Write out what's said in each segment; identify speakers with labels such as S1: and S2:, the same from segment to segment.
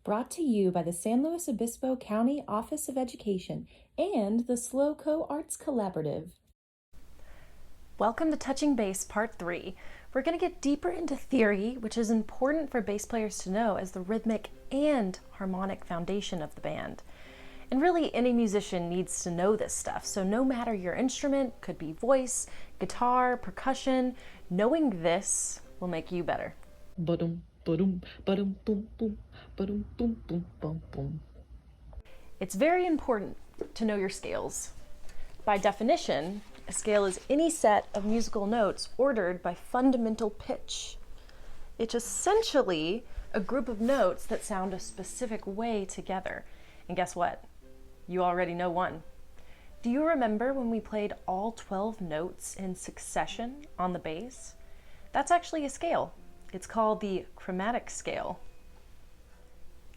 S1: brought to you by the San Luis Obispo County Office of Education and the SLOCO Arts Collaborative.
S2: Welcome to Touching Bass Part 3. We're going to get deeper into theory, which is important for bass players to know as the rhythmic and harmonic foundation of the band. And really, any musician needs to know this stuff, so no matter your instrument, could be voice, guitar, percussion, knowing this will make you better.
S1: Ba-dum, ba-dum, ba-dum, boom, boom, ba-dum, boom, boom, boom, boom.
S2: It's very important to know your scales. By definition, a scale is any set of musical notes ordered by fundamental pitch. It's essentially a group of notes that sound a specific way together. And guess what? You already know one. Do you remember when we played all 12 notes in succession on the bass? That's actually a scale. It's called the chromatic scale.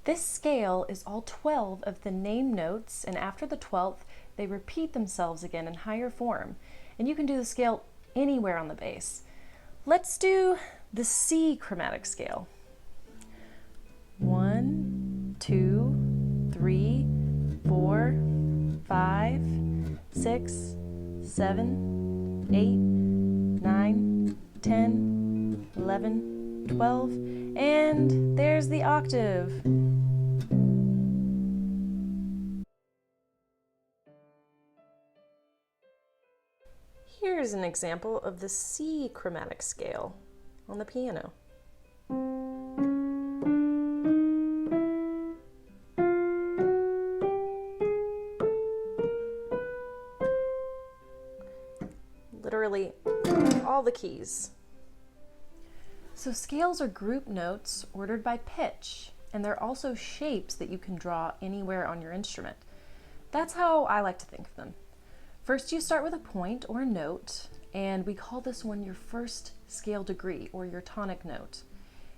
S2: This scale is all 12 of the named notes, and after the 12th, they repeat themselves again in higher form. And you can do the scale anywhere on the bass. Let's do the C chromatic scale. 1, 2, 3, 4, 5, 6, 7, 8, 9, 10, 11, 12, and there's the octave. Here's an example of the C chromatic scale on the piano. Literally all the keys. So scales are group notes ordered by pitch, and they're also shapes that you can draw anywhere on your instrument. That's how I like to think of them. First, you start with a point or a note, and we call this one your first scale degree or your tonic note.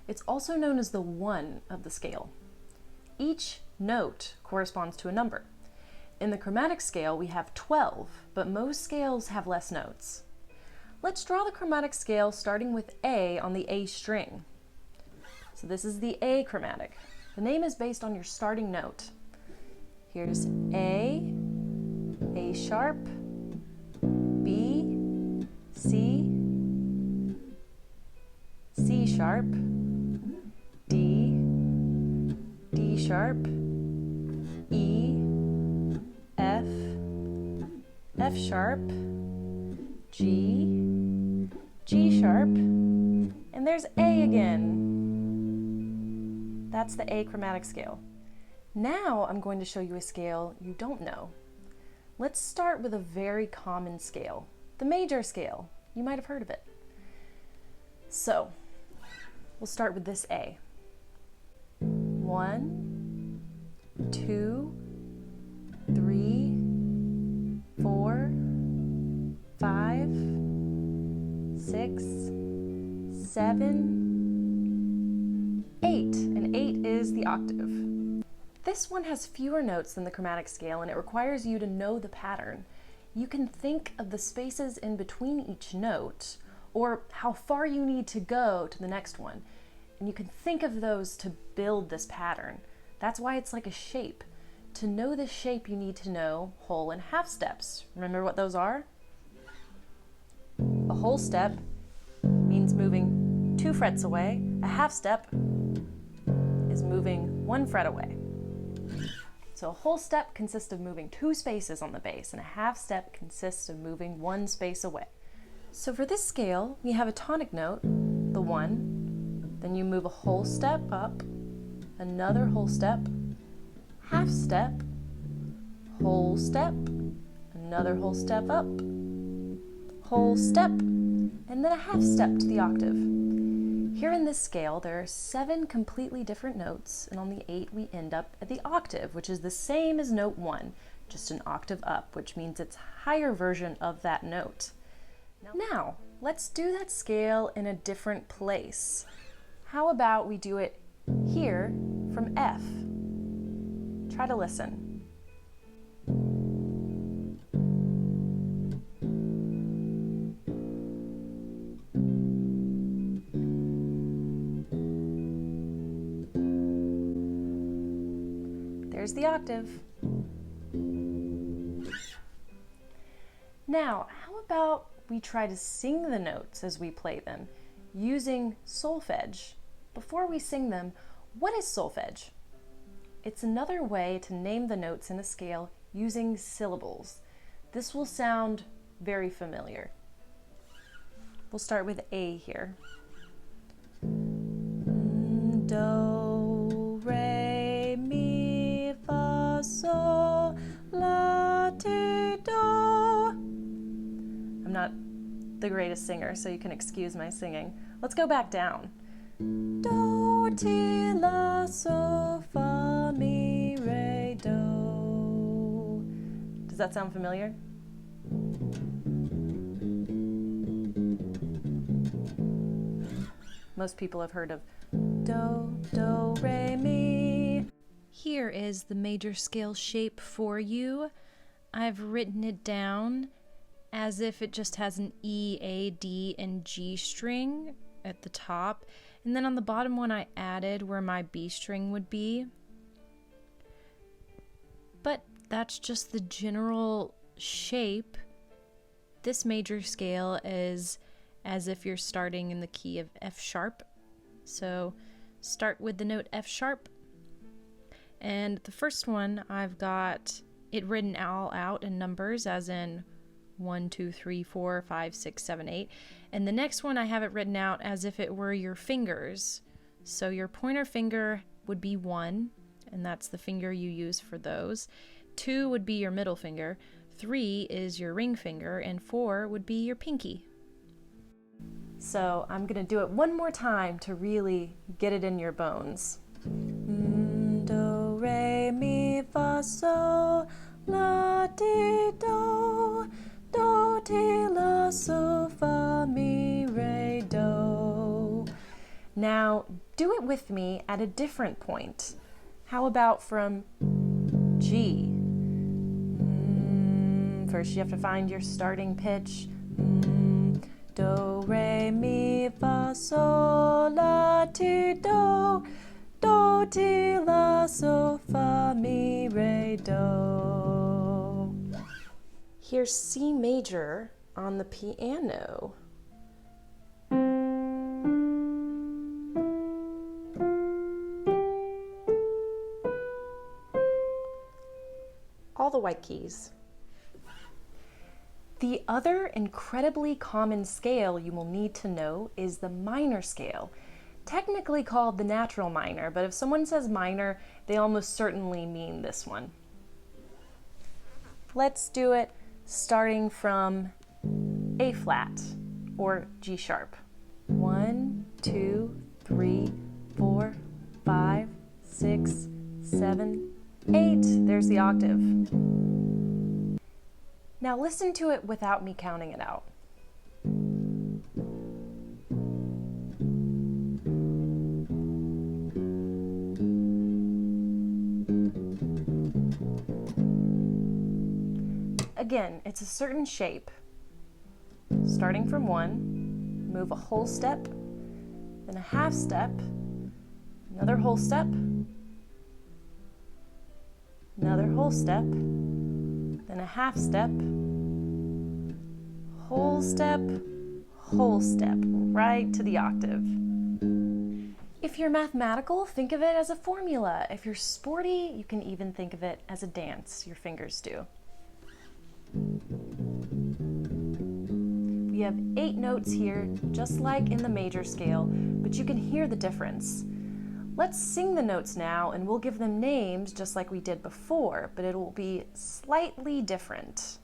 S2: It's also known as the 1 of the scale. Each note corresponds to a number. In the chromatic scale, we have 12, but most scales have less notes. Let's draw the chromatic scale starting with A on the A string. So this is the A chromatic. The name is based on your starting note. Here's A sharp, B, C, C sharp, D, D sharp, E, F, F sharp, G, G sharp, and there's A again. That's the A chromatic scale. Now I'm going to show you a scale you don't know. Let's start with a very common scale, the major scale. You might have heard of it. So, we'll start with this A. 1, 2, 3, 4, 5, 6, 7, 8. And 8 is the octave. This one has fewer notes than the chromatic scale, and it requires you to know the pattern. You can think of the spaces in between each note, or how far you need to go to the next one. And you can think of those to build this pattern. That's why it's like a shape. To know this shape, you need to know whole and half steps. Remember what those are? A whole step means moving 2 frets away. A half step is moving 1 fret away. So a whole step consists of moving 2 spaces on the bass, and a half step consists of moving 1 space away. So for this scale, we have a tonic note, the 1, then you move a whole step up, another whole step, half step, whole step, another whole step up, whole step, and then a half step to the octave. Here in this scale, there are 7 completely different notes, and on the 8 we end up at the octave, which is the same as note 1, just an octave up, which means it's a higher version of that note. Now, let's do that scale in a different place. How about we do it here from F? Try to listen. There's the octave. Now, how about we try to sing the notes as we play them using solfege? Before we sing them, what is solfege? It's another way to name the notes in a scale using syllables. This will sound very familiar. We'll start with A here. Do, re, mi, fa, sol, la, ti, do. I'm not the greatest singer, so you can excuse my singing. Let's go back down. Do, ti, la, sol, fa, mi, re, do. Does that sound familiar? Most people have heard of do, do, re, mi. Here is the major scale shape for you. I've written it down as if it just has an E, A, D, and G string at the top. And then on the bottom one I added where my B string would be. But that's just the general shape. This major scale is as if you're starting in the key of F sharp. So start with the note F sharp. And the first one, I've got it written all out in numbers, as in 1, 2, 3, 4, 5, 6, 7, 8. And the next one, I have it written out as if it were your fingers. So your pointer finger would be 1, and that's the finger you use for those. 2 would be your middle finger. 3 is your ring finger, and 4 would be your pinky. So I'm gonna do it one more time to really get it in your bones. Do, re, mi, fa, sol, la, ti, do, do, ti, la, sol, fa, mi, re, do. Now do it with me at a different point. How about from G? First you have to find your starting pitch. Do, re, mi, fa, sol, la, ti, do, do, ti, la, sol, fa, mi, re, do. Here's C major on the piano. All the white keys. The other incredibly common scale you will need to know is the minor scale, technically called the natural minor, but if someone says minor, they almost certainly mean this one. Let's do it starting from A flat or G sharp. 1, 2, 3, 4, 5, 6, 7, 8. There's the octave. Now listen to it without me counting it out. Again, it's a certain shape. Starting from 1, move a whole step, then a half step, another whole step, another whole step, then a half step, whole step, right to the octave. If you're mathematical, think of it as a formula. If you're sporty, you can even think of it as a dance your fingers do. We have 8 notes here, just like in the major scale, but you can hear the difference. Let's sing the notes now, and we'll give them names just like we did before, but it will be slightly different.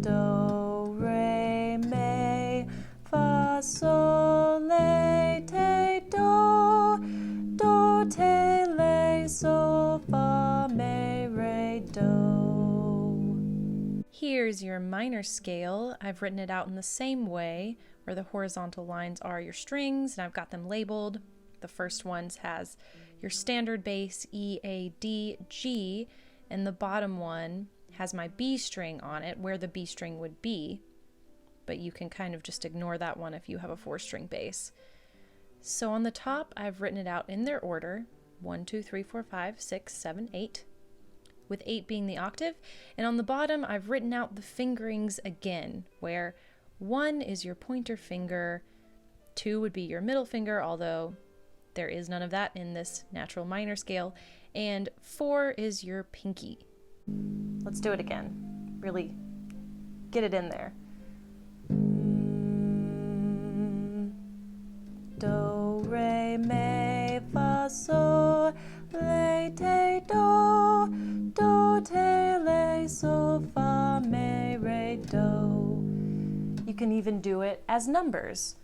S2: Do, re, mi, fa, sol, la, ti, do, do, ti, la, sol, fa, mi, re, do. Here's your minor scale. I've written it out in the same way, where the horizontal lines are your strings, and I've got them labeled. The first one has your standard bass, E, A, D, G, and the bottom one has my B string on it, where the B string would be, but you can kind of just ignore that one if you have a 4-string bass. So on the top, I've written it out in their order. 1, 2, 3, 4, 5, 6, 7, 8, with 8 being the octave. And on the bottom, I've written out the fingerings again, where 1 is your pointer finger, 2 would be your middle finger, although there is none of that in this natural minor scale, and 4 is your pinky. Let's do it again. Really get it in there. Do, re, mi, fa, sol, le, te, do, do, te, le, sol, fa, mi, re, do. You can even do it as numbers.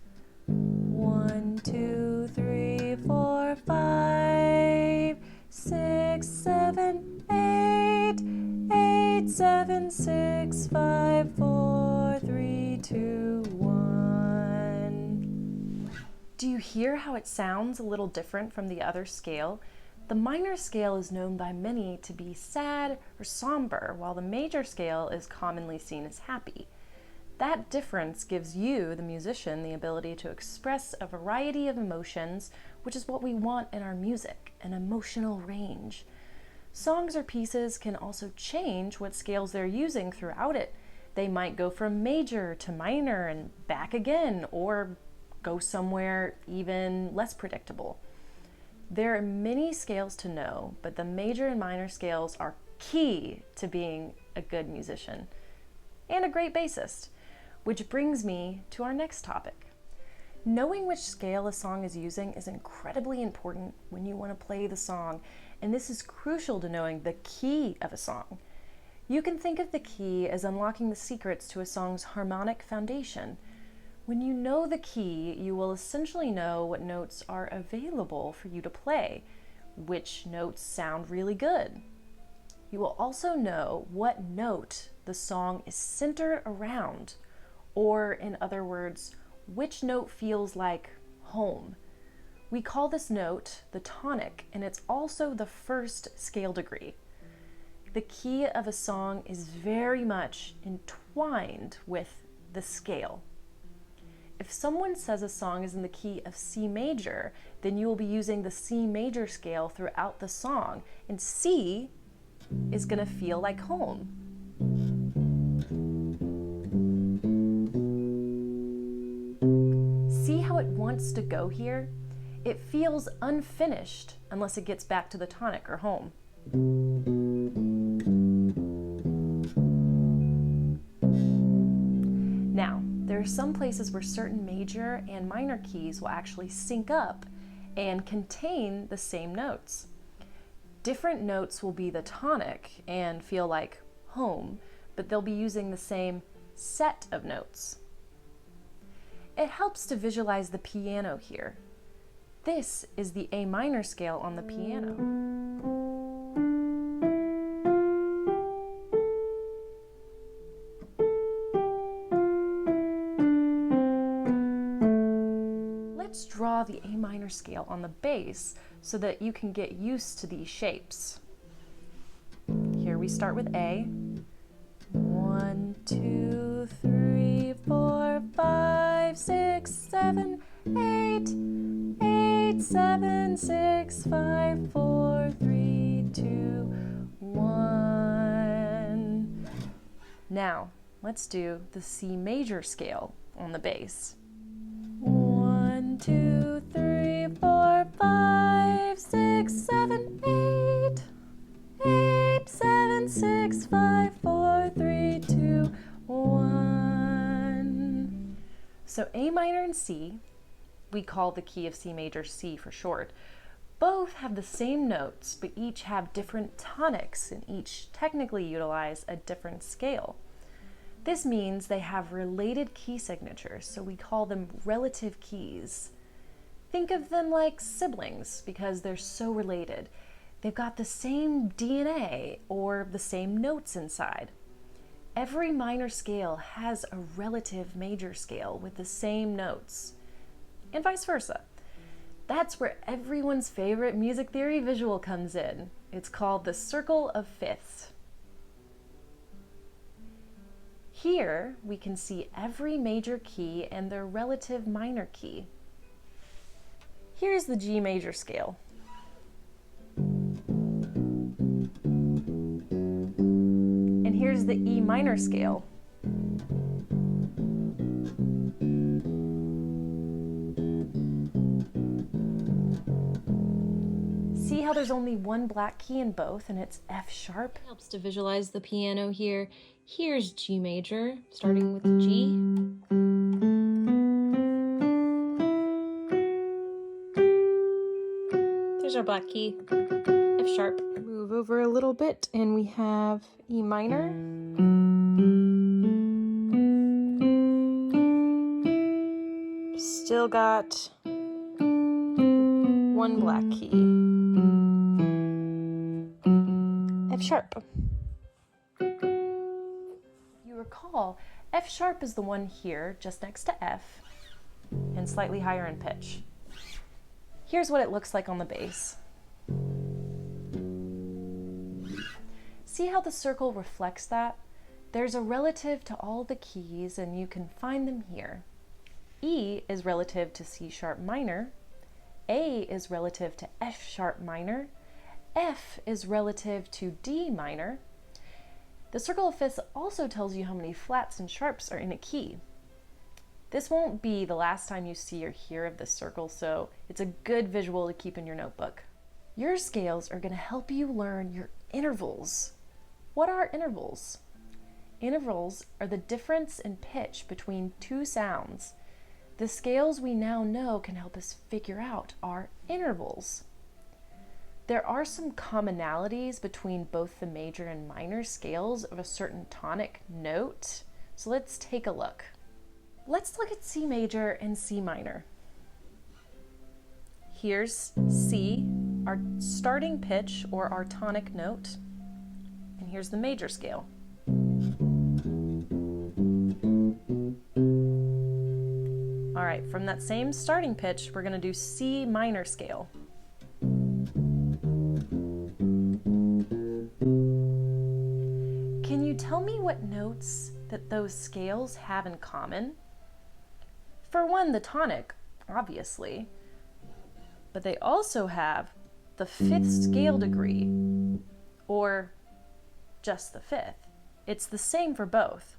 S2: 1, 2, 3, 4, 5, 6, 7, 8, 8, 7, 6, 5, 4, 3, 2, 1. Do you hear how it sounds a little different from the other scale? The minor scale is known by many to be sad or somber, while the major scale is commonly seen as happy. That difference gives you, the musician, the ability to express a variety of emotions, which is what we want in our music, an emotional range. Songs or pieces can also change what scales they're using throughout it. They might go from major to minor and back again, or go somewhere even less predictable. There are many scales to know, but the major and minor scales are key to being a good musician and a great bassist. Which brings me to our next topic. Knowing which scale a song is using is incredibly important when you want to play the song, and this is crucial to knowing the key of a song. You can think of the key as unlocking the secrets to a song's harmonic foundation. When you know the key, you will essentially know what notes are available for you to play, which notes sound really good. You will also know what note the song is centered around, or in other words, which note feels like home. We call this note the tonic, and it's also the first scale degree. The key of a song is very much entwined with the scale. If someone says a song is in the key of C major, then you will be using the C major scale throughout the song, and C is going to feel like home. See how it wants to go here? It feels unfinished unless it gets back to the tonic or home. Now, there are some places where certain major and minor keys will actually sync up and contain the same notes. Different notes will be the tonic and feel like home, but they'll be using the same set of notes. It helps to visualize the piano here. This is the A minor scale on the piano. Let's draw the A minor scale on the bass so that you can get used to these shapes. Here we start with A. 1, 2, 3, 4, 5, 6, 7, 8, 8, 7, 6, 5, 4, 3, 2, 1. Now, let's do the C major scale on the bass. 1, 2, 3, 4, 5, 6, 7, 8, 8, 7, 6, 5, 4, 3, 2, 1. So A minor and C, we call the key of C major C for short, both have the same notes, but each have different tonics and each technically utilize a different scale. This means they have related key signatures, so we call them relative keys. Think of them like siblings because they're so related. They've got the same DNA or the same notes inside. Every minor scale has a relative major scale with the same notes, and vice versa. That's where everyone's favorite music theory visual comes in. It's called the circle of fifths. Here we can see every major key and their relative minor key. Here's the G major scale. here's the E minor scale. See how there's only one black key in both, and it's F sharp?
S1: Helps to visualize the piano here. Here's G major, starting with G. There's our black key, F sharp. Move over a little bit and we have E minor. Still got one black key, F sharp.
S2: You recall, F sharp is the one here, just next to F, and slightly higher in pitch. Here's what it looks like on the bass. See how the circle reflects that? There's a relative to all the keys, and you can find them here. E is relative to C sharp minor, A is relative to F sharp minor, F is relative to D minor. The circle of fifths also tells you how many flats and sharps are in a key. This won't be the last time you see or hear of this circle, so it's a good visual to keep in your notebook. Your scales are going to help you learn your intervals. What are intervals? Intervals are the difference in pitch between two sounds. The scales we now know can help us figure out our intervals. There are some commonalities between both the major and minor scales of a certain tonic note, so let's take a look. Let's look at C major and C minor. Here's C, our starting pitch or our tonic note, and here's the major scale. All right, from that same starting pitch, we're going to do C minor scale. Can you tell me what notes that those scales have in common? For one, the tonic, obviously, but they also have the fifth scale degree, or just the fifth. It's the same for both.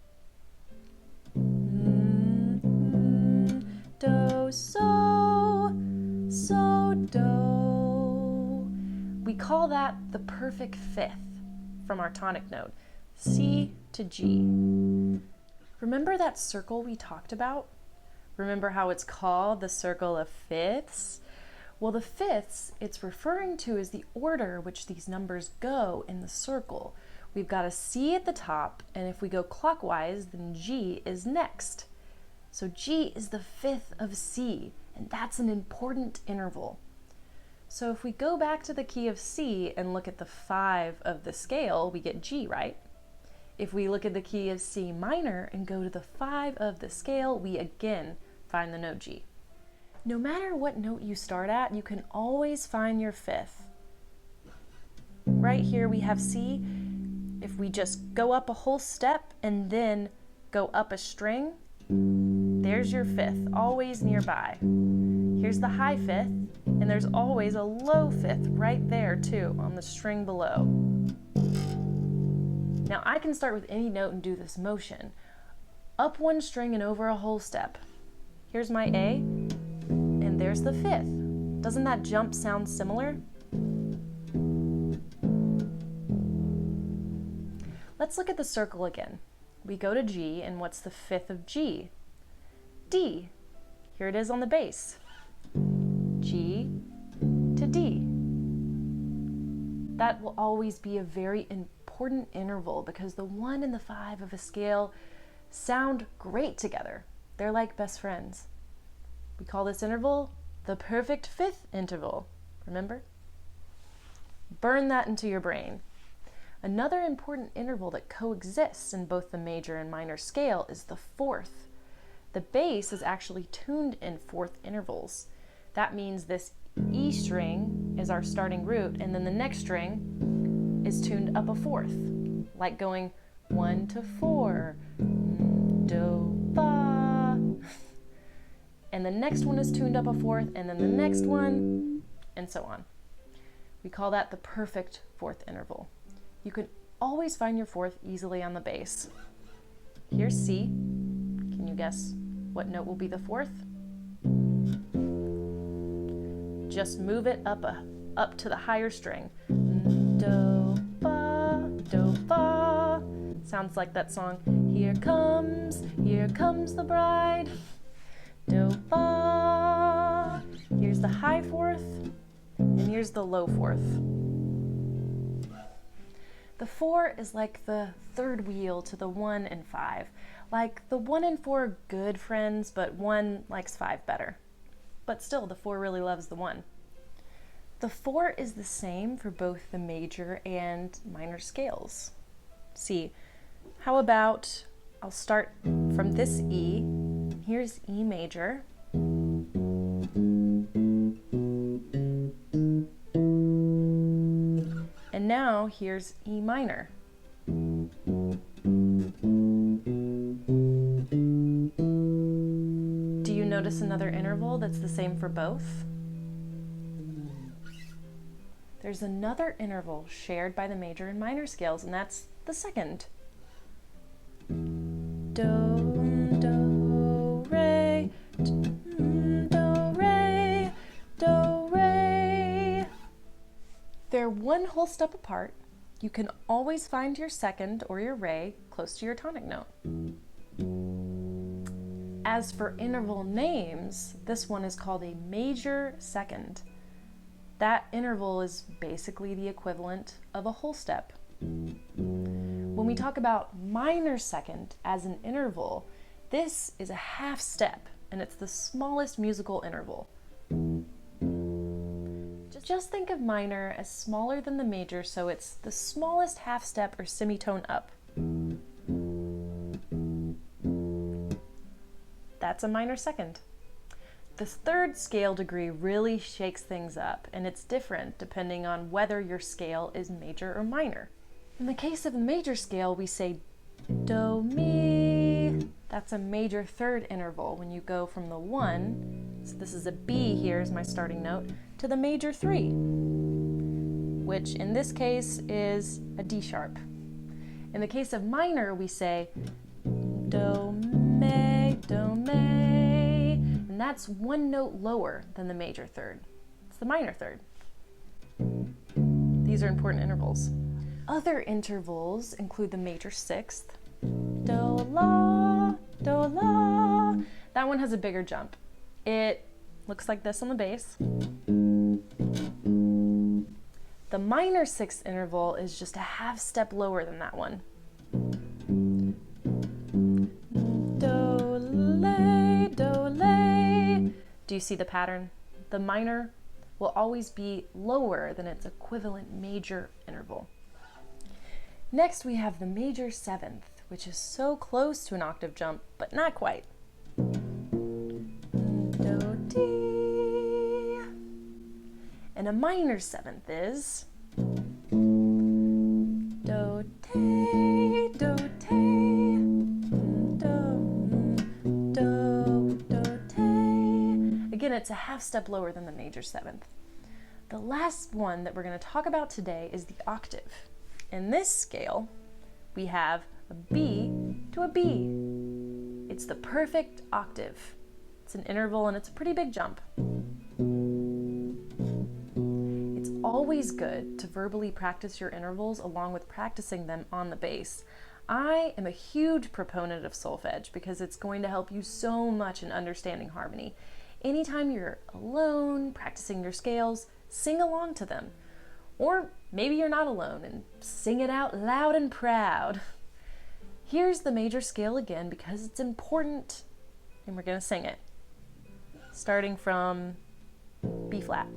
S2: Do, so, do. We call that the perfect fifth from our tonic note, C to G. Remember that circle we talked about? Remember how it's called the circle of fifths? Well, the fifths it's referring to is the order which these numbers go in the circle. We've got a C at the top, and if we go clockwise, then G is next. So G is the fifth of C, and that's an important interval. So if we go back to the key of C and look at the 5 of the scale, we get G, right? If we look at the key of C minor and go to the 5 of the scale, we again find the note G. No matter what note you start at, you can always find your fifth. Right here we have C. If we just go up a whole step and then go up a string, there's your fifth, always nearby. Here's the high fifth, and there's always a low fifth right there too, on the string below. Now I can start with any note and do this motion. Up one string and over a whole step. Here's my A, and there's the fifth. Doesn't that jump sound similar? Let's look at the circle again. We go to G, and what's the fifth of G? D. Here it is on the bass. G to D. That will always be a very important interval because the 1 and the 5 of a scale sound great together. They're like best friends. We call this interval the perfect fifth interval. Remember? Burn that into your brain. Another important interval that coexists in both the major and minor scale is the fourth. The bass is actually tuned in fourth intervals. That means this E string is our starting root, and then the next string is tuned up a fourth, like going 1 to 4, do, fa. And the next one is tuned up a fourth, and then the next one, and so on. We call that the perfect fourth interval. You can always find your fourth easily on the bass. Here's C. Can you guess what note will be the fourth? Just move it up to the higher string. Do, fa. Sounds like that song, here comes the bride. Do, fa. Here's the high fourth, and here's the low fourth. The 4 is like the third wheel to the 1 and 5. Like the 1 and 4 are good friends, but 1 likes 5 better. But still, the 4 really loves the 1. The 4 is the same for both the major and minor scales. See, how about I'll start from this E. Here's E major. And now here's E minor. Do you notice another interval that's the same for both? There's another interval shared by the major and minor scales, and that's the second. Do, do, re, do, re, do, re. They're one whole step apart. You can always find your second or your re close to your tonic note. As for interval names, this one is called a major second. That interval is basically the equivalent of a whole step. When we talk about minor second as an interval, this is a half step, and it's the smallest musical interval. Just think of minor as smaller than the major, so it's the smallest half step or semitone up. That's a minor second. The third scale degree really shakes things up, and it's different depending on whether your scale is major or minor. In the case of the major scale, we say do, mi. That's a major third interval when you go from the 1, so this is a B here is my starting note, to the major 3, which in this case is a D sharp. In the case of minor, we say do, me, and that's one note lower than the major third. It's the minor third. These are important intervals. Other intervals include the major sixth, do, la, do, la. That one has a bigger jump. It looks like this on the bass. The minor sixth interval is just a half step lower than that one. Do, le, do, le. Do you see the pattern? The minor will always be lower than its equivalent major interval. Next, we have the major seventh, which is so close to an octave jump, but not quite. Do, D. And a minor seventh is do, te, do, te, do, te. Again, it's a half step lower than the major seventh. The last one that we're going to talk about today is the octave. In this scale, we have a B to a B. It's the perfect octave. It's an interval and it's a pretty big jump. It's always good to verbally practice your intervals along with practicing them on the bass. I am a huge proponent of solfege because it's going to help you so much in understanding harmony. Anytime you're alone practicing your scales, sing along to them. Or maybe you're not alone and sing it out loud and proud. Here's the major scale again because it's important and we're going to sing it. Starting from B flat.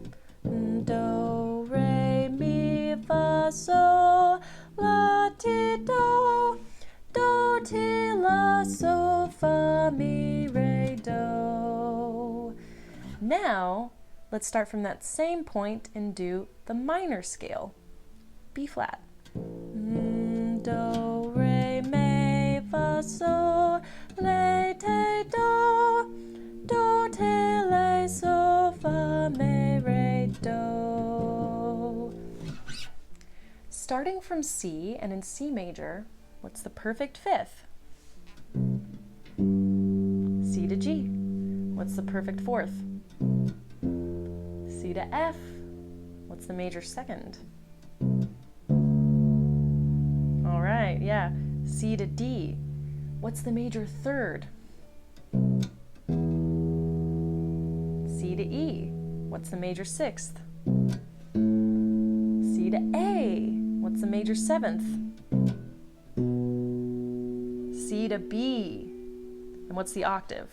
S2: Do, re, mi, fa, sol, la, ti, do. Do, ti, la, sol, fa, mi, re, do. Now, let's start from that same point and do the minor scale, B flat. Do, re, mi, fa, sol, le, te, do. Do, te, le, sol, fa, mi, re, do. starting from C and in C major, what's the perfect fifth? C to G. What's the perfect fourth? C to F. What's the major second? All right, yeah. C to D. What's the major third? C to E. What's the major sixth? C to A. What's the major seventh? C to B. And what's the octave?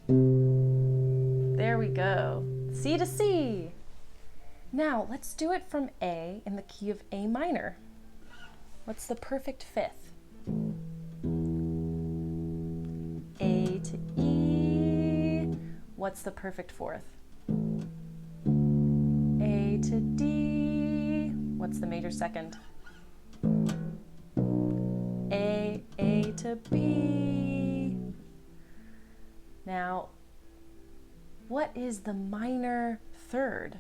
S2: There we go. C to C. Now let's do it from A in the key of A minor. What's the perfect fifth? A to E. What's the perfect fourth? A to D. What's the major second? A to B. Now, what is the minor third?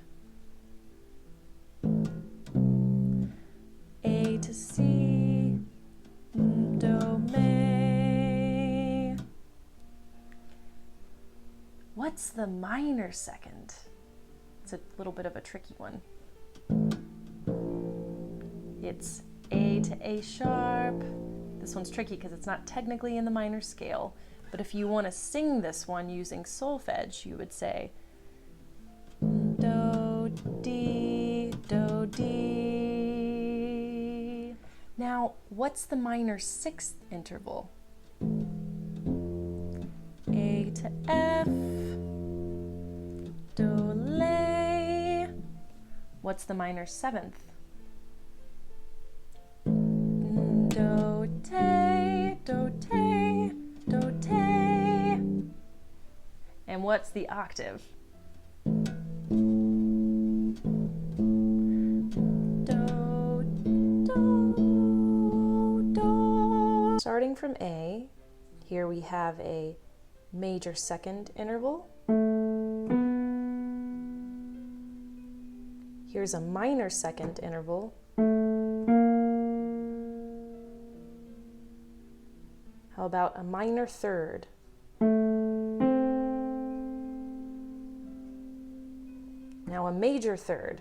S2: A to C, do, mi. What's the minor second? It's a little bit of a tricky one. It's A to A sharp. This one's tricky because it's not technically in the minor scale, but if you want to sing this one using solfege, you would say do, D, do, D. Now, what's the minor sixth interval? A to F, do, la. What's the minor seventh? Do, te, do, te, do, te. And what's the octave? Do, do, do. Starting from A, here we have a major second interval. Here's a minor second interval. How about a minor third? Now a major third.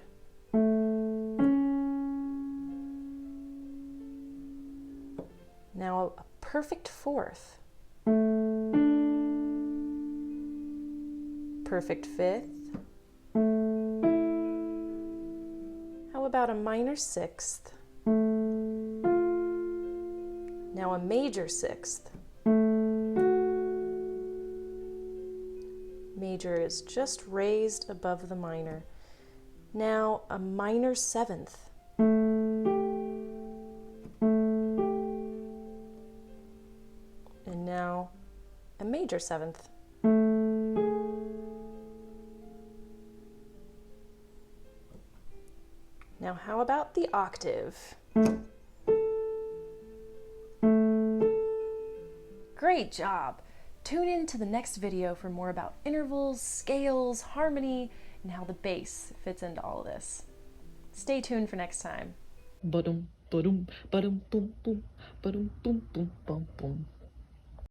S2: Now a perfect fourth. Perfect fifth. How about a minor sixth? Now a major sixth. Major is just raised above the minor. Now a minor seventh. And now a major seventh. Now how about the octave? Great job! Tune in to the next video for more about intervals, scales, harmony, and how the bass fits into all of this. Stay tuned for next time.
S3: Ba-dum, ba-dum, ba-dum, boom, boom, ba-dum, boom, boom, bum, boom.